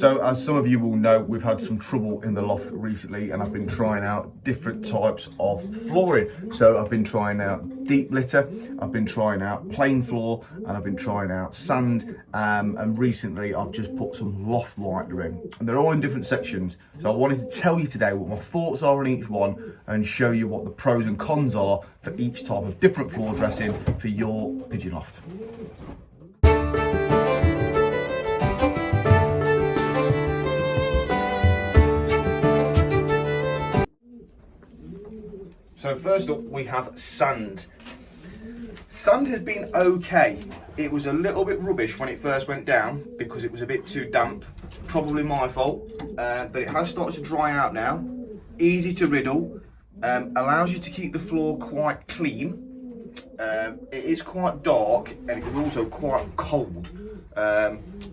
So as some of you will know, we've had some trouble in the loft recently, and I've been trying out different types of flooring. So I've been trying out deep litter, I've been trying out plain floor, and I've been trying out sand, and recently I've just put some Loft White in, and they're all in different sections. So I wanted to tell you today what my thoughts are on each one and show you what the pros and cons are for each type of different floor dressing for your pigeon loft. So first up, we have sand. Sand has been okay. It was a little bit rubbish when it first went down because it was a bit too damp. Probably my fault, but it has started to dry out now. Easy to riddle, allows you to keep the floor quite clean. It is quite dark and it is also quite cold.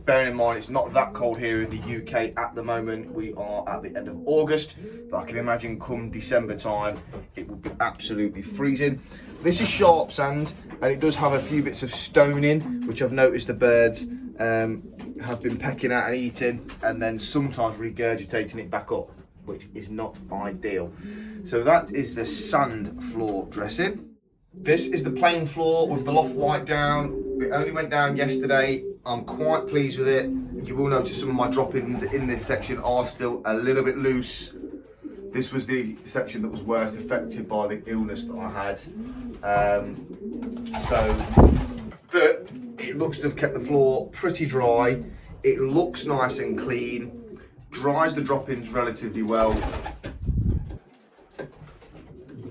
Bearing in mind it's not that cold here in the UK at the moment. We are at the end of August, but I can imagine come December time it will be absolutely freezing. This is sharp sand and it does have a few bits of stone in, which I've noticed the birds have been pecking at and eating, and then sometimes regurgitating it back up, which is not ideal. So that is the sand floor dressing. This is the plain floor with the Loft White down. It only went down yesterday. I'm quite pleased with it. You will notice some of my drop-ins in this section are still a little bit loose. This was the section that was worst affected by the illness that I had. But it looks to have kept the floor pretty dry. It looks nice and clean. Dries the drop-ins relatively well.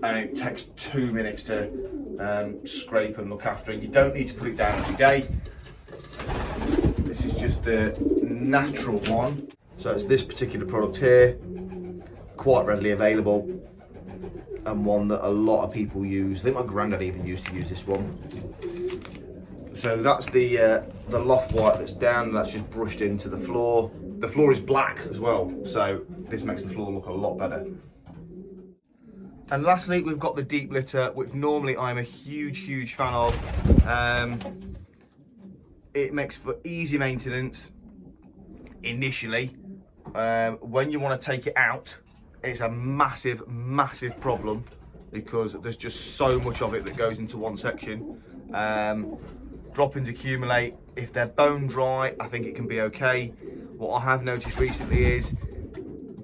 And it takes 2 minutes to scrape and look after, and you don't need to put it down every day. This is just the natural one. So it's this particular product here, quite readily available, and one that a lot of people use. I think my granddad even used to use this one. So that's the Loft White that's down, that's just brushed into the floor. The floor is black as well, so this makes the floor look a lot better. And lastly, we've got the deep litter, which normally I'm a huge fan of. It makes for easy maintenance initially. When you want to take it out, it's a massive problem because there's just so much of it that goes into one section. Drop-ins accumulate. If they're bone dry, I think it can be okay. What I have noticed recently is,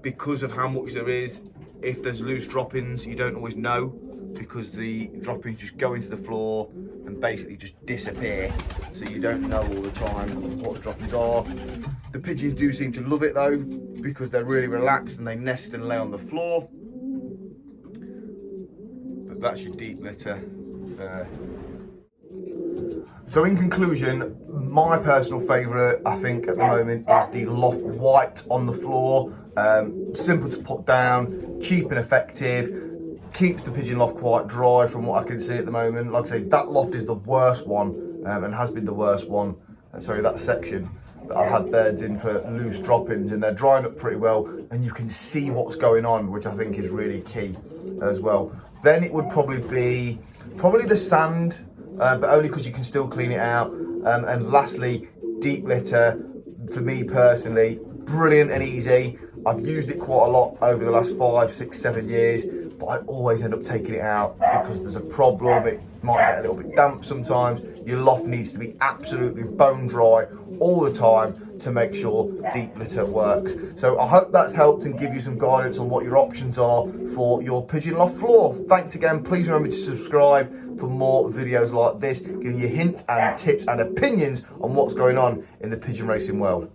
because of how much there is, if there's loose drop-ins, you don't always know, because the drop-ins just go into the floor and basically just disappear. So you don't know all the time what the drop-ins are. The pigeons do seem to love it though, because they're really relaxed and they nest and lay on the floor. But that's your deep litter there. So in conclusion, my personal favourite, I think at the moment, is the Loft White on the floor. Simple to put down, cheap and effective, keeps the pigeon loft quite dry from what I can see at the moment. Like I say, that loft is the worst one, and has been the worst one. Sorry, that section that I've had birds in for loose drop-ins, and they're drying up pretty well, and you can see what's going on, which I think is really key as well. Then it would probably be the sand, but only because you can still clean it out. And lastly, deep litter, for me personally, brilliant and easy. I've used it quite a lot over the last 5, 6, 7 years, but I always end up taking it out because there's a problem. It might get a little bit damp sometimes. Your loft needs to be absolutely bone dry all the time to make sure deep litter works. So I hope that's helped and give you some guidance on what your options are for your pigeon loft floor. Thanks again. Please remember to subscribe for more videos like this, giving you hints and tips and opinions on what's going on in the pigeon racing world.